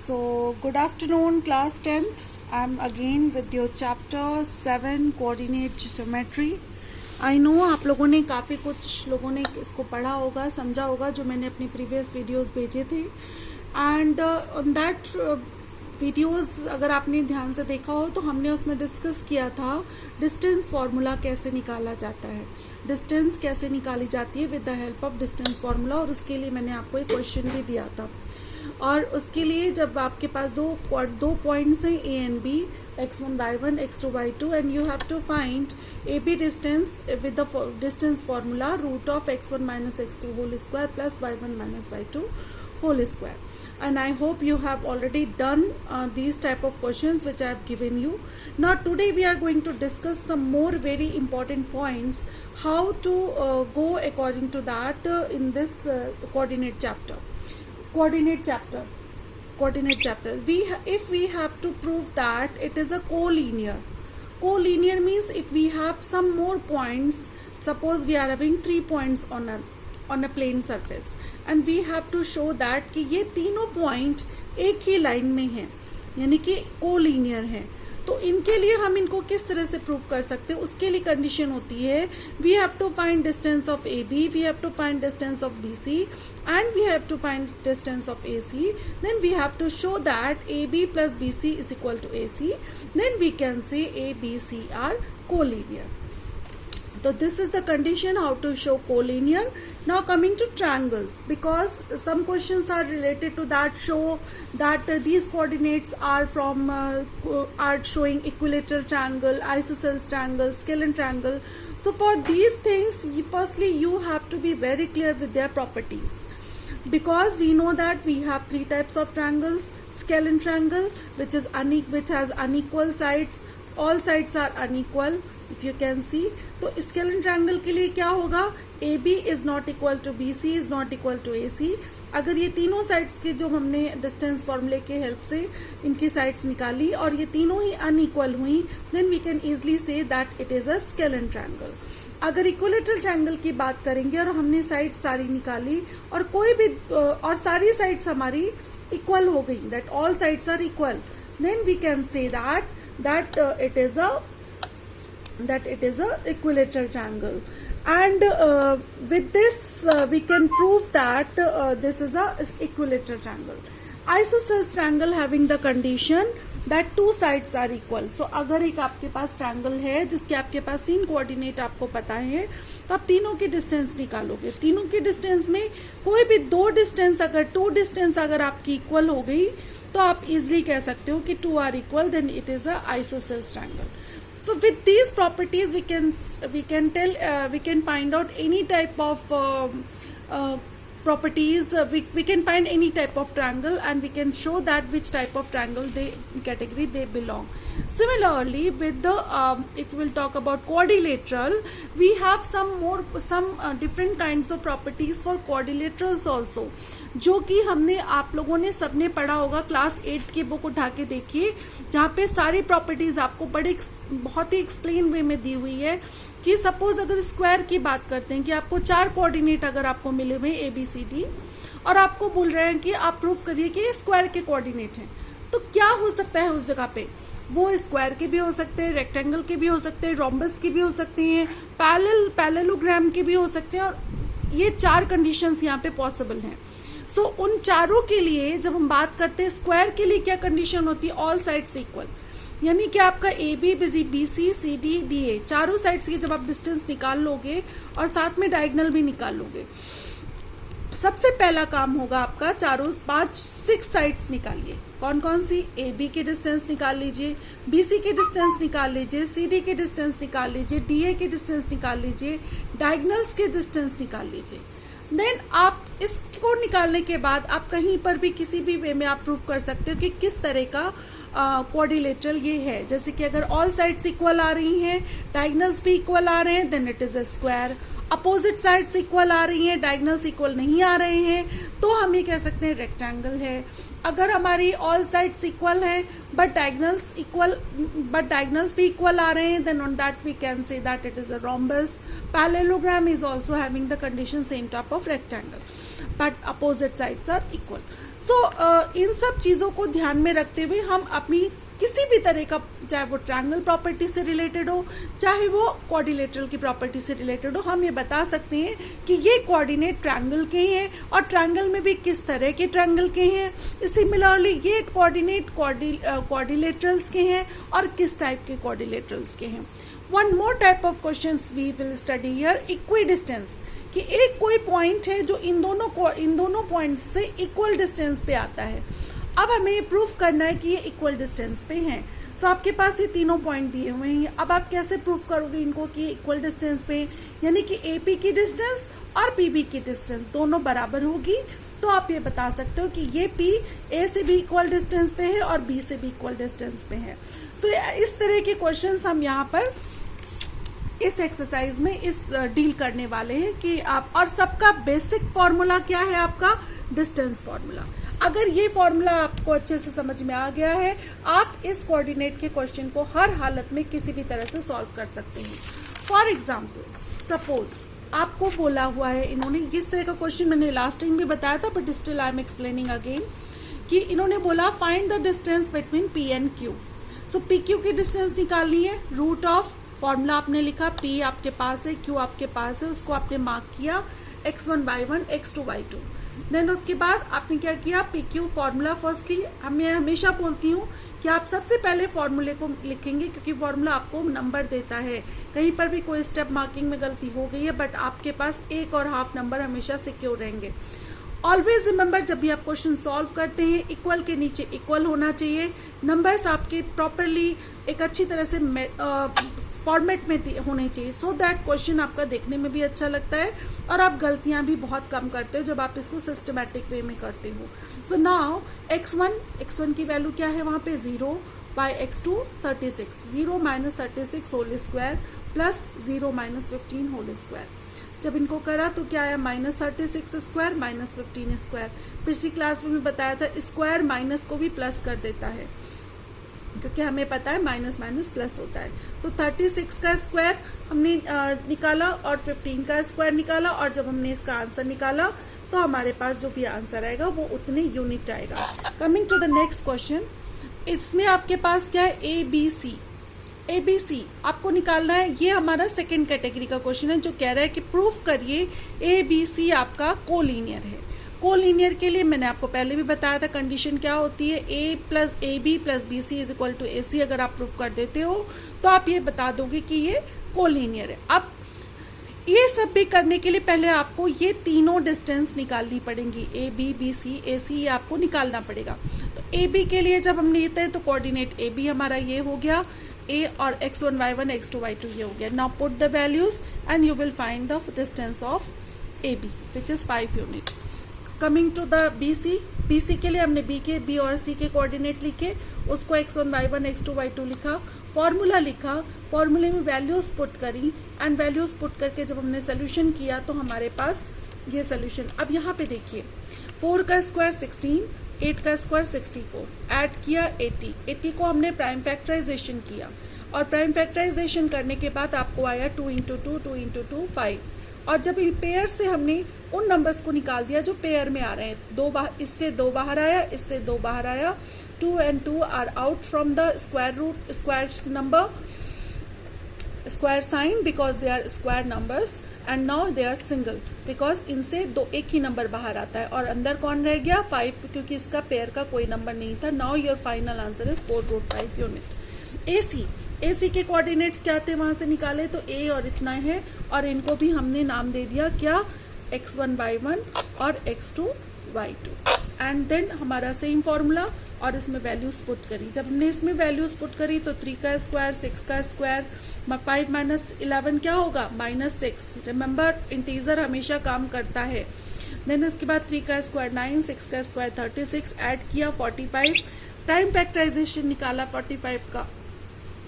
So, good afternoon, class 10th. I'm again with your chapter 7 coordinate geometry. I know आप लोगों ने काफ़ी कुछ लोगों ने इसको पढ़ा होगा, समझा होगा, जो मैंने अपनी प्रीवियस वीडियोस भेजे थे. एंड ऑन दैट वीडियोस अगर आपने ध्यान से देखा हो तो हमने उसमें डिस्कस किया था डिस्टेंस फार्मूला कैसे निकाला जाता है, डिस्टेंस कैसे निकाली जाती है with the help of distance formula. और उसके लिए मैंने आपको एक क्वेश्चन भी दिया था. और उसके लिए जब आपके पास दो पॉइंट्स हैं A and B, x1 y1 x2 y2, and you have to find A B distance with the distance formula root of x1 minus x2 whole square plus y1 minus y2 whole square. And I hope you have already done these type of questions which I have given you. Now today we are going to discuss some more very important points how to go according to that in this coordinate chapter. If we have to prove that it is a collinear means if we have some more points, suppose we are having 3 points on a plane surface and we have to show that कि ये तीनों point एक ही line में हैं, यानी कि collinear हैं. तो इनके लिए हम इनको किस तरह से प्रूव कर सकते हैं, उसके लिए कंडीशन होती है we have to find distance of A B, we have to find distance of B C and we have to find distance of A C. Then we have to show that A B plus B C is equal to A C. Then we can say A B C are collinear. So this is the condition how to show collinear. Now coming to triangles, because some questions are related to that, show that these coordinates are from are showing equilateral triangle, isosceles triangle, scalene triangle. So for these things, firstly you have to be very clear with their properties, because we know that we have 3 types of triangles. Scalene triangle, which has unequal sides, all sides are unequal if you can see. तो scalene triangle के लिए क्या होगा, A B is not equal to B C is not equal to A C. अगर ये तीनों sides के जो हमने डिस्टेंस फॉर्मूले के हेल्प से इनकी साइड्स निकाली और ये तीनों ही अनइक्वल हुई, then we can easily say that it is a scalene triangle. अगर इक्विलेटरल ट्रायंगल की बात करेंगे और हमने साइड सारी निकाली और कोई भी और सारी साइड्स हमारी इक्वल हो गई, that all sides are equal, then we can say that it is a equilateral triangle. And with this we can prove that this is a equilateral triangle. Isosceles triangle having the condition that 2 sides are equal. So अगर एक आपके पास triangle है जिसके आपके पास 3 coordinate आपको पता है, तो आप तीनों की डिस्टेंस निकालोगे. तीनों की डिस्टेंस में कोई भी 2 डिस्टेंस अगर आपकी इक्वल हो गई तो आप इजिली कह सकते हो कि 2 are equal, then it is a isosceles triangle. So with these properties we can find out any type of properties. We can find any type of triangle and we can show that which type of triangle category they belong. Similarly with the if we will talk about quadrilateral, we have some different kinds of properties for quadrilaterals also, जो कि हमने आप लोगों ने सबने पढ़ा होगा. Class 8 की बुक उठा के देखिए, जहाँ पे सारी प्रॉपर्टीज आपको बहुत ही एक्सप्लेन वे में दी हुई है. कि सपोज अगर स्क्वायर की बात करते हैं कि आपको 4 कोऑर्डिनेट अगर आपको मिले हुए ए बी सी डी और आपको बोल रहे हैं कि आप प्रूफ करिए कि ये स्क्वायर के कोऑर्डिनेट हैं, तो क्या हो सकता है उस जगह पे, वो स्क्वायर के भी हो सकते हैं, रेक्टेंगल के भी हो सकते हैं, रोम्बस के भी हो सकते हैं, पैरेललोग्राम के भी हो सकते हैं, और ये 4 कंडीशंस यहाँ पे पॉसिबल हैं. सो उन चारों के लिए जब हम बात करते हैं स्क्वायर के लिए क्या कंडीशन होती है, ऑल साइड्स इक्वल, यानी कि आपका A B B C C D D A चारों साइड्स की जब आप डिस्टेंस निकाल लोगे और साथ में डायगोनल भी निकाल लोगे, सबसे पहला काम होगा आपका 6 साइड्स निकालिए. कौन कौन सी, ए बी की डिस्टेंस निकाल लीजिए, बी सी की डिस्टेंस निकाल लीजिए, सी डी की डिस्टेंस निकाल लीजिए, डी ए की डिस्टेंस निकाल लीजिए, डायगोनल्स की डिस्टेंस निकाल लीजिए. देन आप इसको निकालने के बाद आप कहीं पर भी किसी भी वे में आप प्रूव कर सकते हो कि किस तरह का क्वाड्रिलेटरल ये है. जैसे कि अगर ऑल साइड्स इक्वल आ रही हैं, डायगोनल्स भी इक्वल आ रहे हैं, then it is a square. Opposite sides equal आ रही हैं, डायगोनल्स इक्वल नहीं आ रहे हैं, तो हम ये कह सकते हैं रेक्टेंगल है. अगर हमारी ऑल साइड्स इक्वल हैं बट डायगोनल्स भी इक्वल आ रहे हैं, then on that we can say that it is a rhombus. Parallelogram is also having the condition same type of rectangle, but opposite sides are equal. So इन सब चीज़ों को ध्यान में रखते हुए हम अपनी किसी भी तरह का, चाहे वो ट्रायंगल प्रॉपर्टी से रिलेटेड हो, चाहे वो क्वाड्रिलेटरल की प्रॉपर्टी से रिलेटेड हो, हम ये बता सकते हैं कि ये कोऑर्डिनेट ट्रायंगल के हैं और ट्रायंगल में भी किस तरह के ट्रायंगल के हैं। सिमिलरली ये कोऑर्डिनेट क्वाड्रिलेटरल्स के हैं और किस टाइप के क्वाड्रिलेटरल्स के हैं। One more type of questions we will study here, equidistance, कि एक कोई पॉइंट है जो इन दोनों पॉइंट से इक्वल डिस्टेंस पे आता है। अब हमें प्रूफ करना है कि ये इक्वल डिस्टेंस पे हैं। तो आपके पास ये तीनों पॉइंट दिए हुए हैं। अब आप कैसे प्रूफ करोगे इनको कि इक्वल डिस्टेंस पे, यानी कि AP की डिस्टेंस और PB की डिस्टेंस दोनों बराबर होगी। तो आप ये बता सकते हो कि ये P A से भी इक्वल डिस्टेंस पे है और B से भी इक्वल डिस्टेंस पे है। सो इस तरह के क्वेश्चंस हम यहाँ पर इस एक्सरसाइज में डील करने वाले हैं कि आप, और सबका बेसिक फॉर्मूला क्या है आपका, डिस्टेंस फॉर्मूला। अगर ये फॉर्मूला आपको अच्छे से समझ में आ गया है, आप इस कोऑर्डिनेट के क्वेश्चन को हर हालत में किसी भी तरह से सॉल्व कर सकते हैं। फॉर एग्जाम्पल, सपोज आपको बोला हुआ है, इन्होंने इस तरह का क्वेश्चन मैंने लास्ट टाइम भी बताया था, but still I am explaining again, कि इन्होंने बोला find the distance between P and Q। So PQ की डिस्टेंस निकालनी है, रूट ऑफ, फॉर्मूला आपने लिखा, P आपके पास है, Q आपके पास है, उसको आपने मार्क किया x1 y1 x2 y2। Then उसके बाद आपने क्या किया, PQ फॉर्मूला, फर्स्टली मैं हमेशा बोलती हूँ कि आप सबसे पहले फॉर्मूले को लिखेंगे, क्योंकि फॉर्मूला आपको नंबर देता है। कहीं पर भी कोई स्टेप मार्किंग में गलती हो गई है, बट आपके पास 1 और हाफ नंबर हमेशा सिक्योर रहेंगे। ऑलवेज रिमेंबर, जब भी आप क्वेश्चन सॉल्व करते हैं, इक्वल के नीचे इक्वल होना चाहिए, नंबर्स आपके प्रॉपरली एक अच्छी तरह से फॉर्मेट में होने चाहिए, सो दैट क्वेश्चन आपका देखने में भी अच्छा लगता है और आप गलतियां भी बहुत कम करते हो जब आप इसको सिस्टमैटिक वे में करते हो। सो नाउ x1 की वैल्यू क्या है वहां पे 0, by x2 36, 0 minus 36 whole square plus 0 minus 15 whole square. जब इनको करा तो क्या आया, -36 स्क्वायर माइनस 15 स्क्वायर। पिछली क्लास में भी बताया था, स्क्वायर माइनस को भी प्लस कर देता है, क्योंकि हमें पता है माइनस माइनस प्लस होता है। तो 36 का स्क्वायर हमने निकाला और 15 का स्क्वायर निकाला, और जब हमने इसका आंसर निकाला तो हमारे पास जो भी आंसर आएगा वो उतने यूनिट आएगा। Coming to the next question, इसमें आपके पास क्या है, ABC आपको निकालना है। ये हमारा सेकेंड कैटेगरी का क्वेश्चन है, जो कह रहा है कि प्रूफ करिए ABC आपका कोलीनियर है। कोलीनियर के लिए मैंने आपको पहले भी बताया था, कंडीशन क्या होती है, AB plus BC is equal to AC। अगर आप प्रूफ कर देते हो तो आप ये बता दोगे कि ये कोलीनियर है। अब ये सब भी करने के लिए पहले आपको ये तीनों डिस्टेंस निकालनी पड़ेंगी, AB BC AC, ये आपको निकालना पड़ेगा। तो AB के लिए जब हम लेते हैं तो कोऑर्डिनेट AB हमारा ये हो गया, A और x1 y1 x2 y2 ये हो गया। Now put the values and you will find the distance of AB which is 5 unit. Coming to the BC के लिए हमने B और C के कोऑर्डिनेट लिखे, उसको x1 y1 x2 y2 लिखा, फॉर्मूला लिखा, फॉर्मूले में वैल्यूज पुट करी, एंड वैल्यूज पुट करके जब हमने सोल्यूशन किया तो हमारे पास ये सोल्यूशन। अब यहाँ पे देखिए, 4 का स्क्वायर 16, 8 का स्क्वायर 64, ऐड किया 80 को हमने प्राइम फैक्टराइजेशन किया, और प्राइम फैक्टराइजेशन करने के बाद आपको आया 2 इंटू 2 5। और जब पेयर से हमने उन नंबर्स को निकाल दिया जो पेयर में आ रहे हैं, इससे 2 बाहर आया, इससे 2 बाहर आया, 2 and 2 are out from the square number, square sign, because they are square numbers, and now they are single, because इनसे एक ही नंबर बाहर आता है, और अंदर कौन रह गया, 5, क्योंकि इसका पेयर का कोई नंबर नहीं था। Now your final answer is 4√5 unit. AC के कोऑर्डिनेट्स क्या थे, वहां से निकाले तो A और इतना है, और इनको भी हमने नाम दे दिया क्या, x1 y1 और x2 y2, एंड देन हमारा सेम फॉर्मूला, और इसमें वैल्यूज पुट करी। जब हमने इसमें वैल्यूज पुट करी तो 3 का स्क्वायर 6 का स्क्वायर, 5 माइनस 11 क्या होगा, -6। रिमेंबर, इंटीजर हमेशा काम करता है। देन उसके बाद 3 का स्क्वायर 9, 6 का स्क्वायर 36, ऐड किया 45, प्राइम फैक्टराइजेशन निकाला 45 का,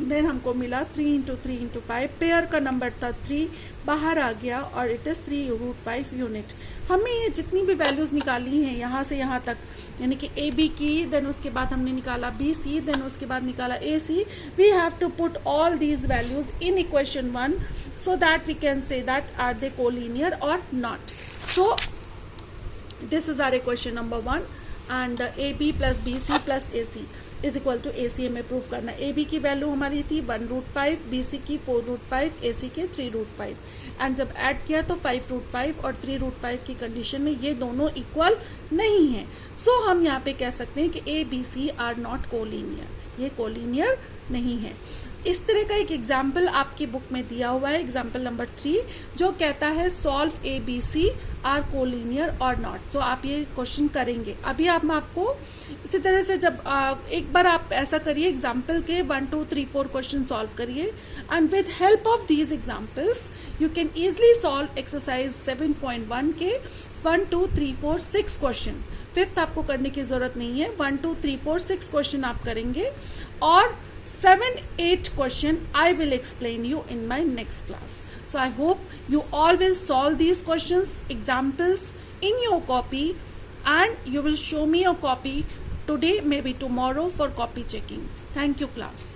देन हमको मिला 3 इंटू 5, पेयर का नंबर था 3, बाहर आ गया, और इट इज 3√5 यूनिट। हमें ये जितनी भी वैल्यूज निकाली हैं यहाँ से यहाँ तक, यानी कि AB की, देन उसके बाद हमने निकाला BC, देन उसके बाद निकाला AC, we have to put all these values in equation 1 so that we can say that are they collinear or not. So this is our equation number 1. And A B plus B C plus A C is equal to A C हमें prove करना। A B की value हमारी थी 1√5, B C की 4√5, ए सी के 3√5 and जब add किया तो 5√5 और 3√5 की कंडीशन में ये दोनों इक्वल नहीं है। सो हम यहाँ पे कह सकते हैं कि A B C are not collinear, ये कोलिनियर नहीं है। इस तरह का एक एग्जाम्पल आपकी बुक में दिया हुआ है, एग्जाम्पल नंबर 3, जो कहता है solve A B C are collinear और नॉट। तो आप ये क्वेश्चन करेंगे। अभी आप आपको इसी तरह से जब एक बार आप ऐसा करिए, एग्जाम्पल के 1 2 3 4 क्वेश्चन सॉल्व करिए and with help of these examples you can easily solve exercise 7.1 के 1 2 3 4 6 क्वेश्चन। 5th आपको करने की जरूरत नहीं है, 1 2 3 4 6 क्वेश्चन आप करेंगे और 7 8 question I will explain you in my next class. So I hope you all will solve these questions, examples in your copy, and you will show me your copy today, maybe tomorrow, for copy checking. Thank you, class.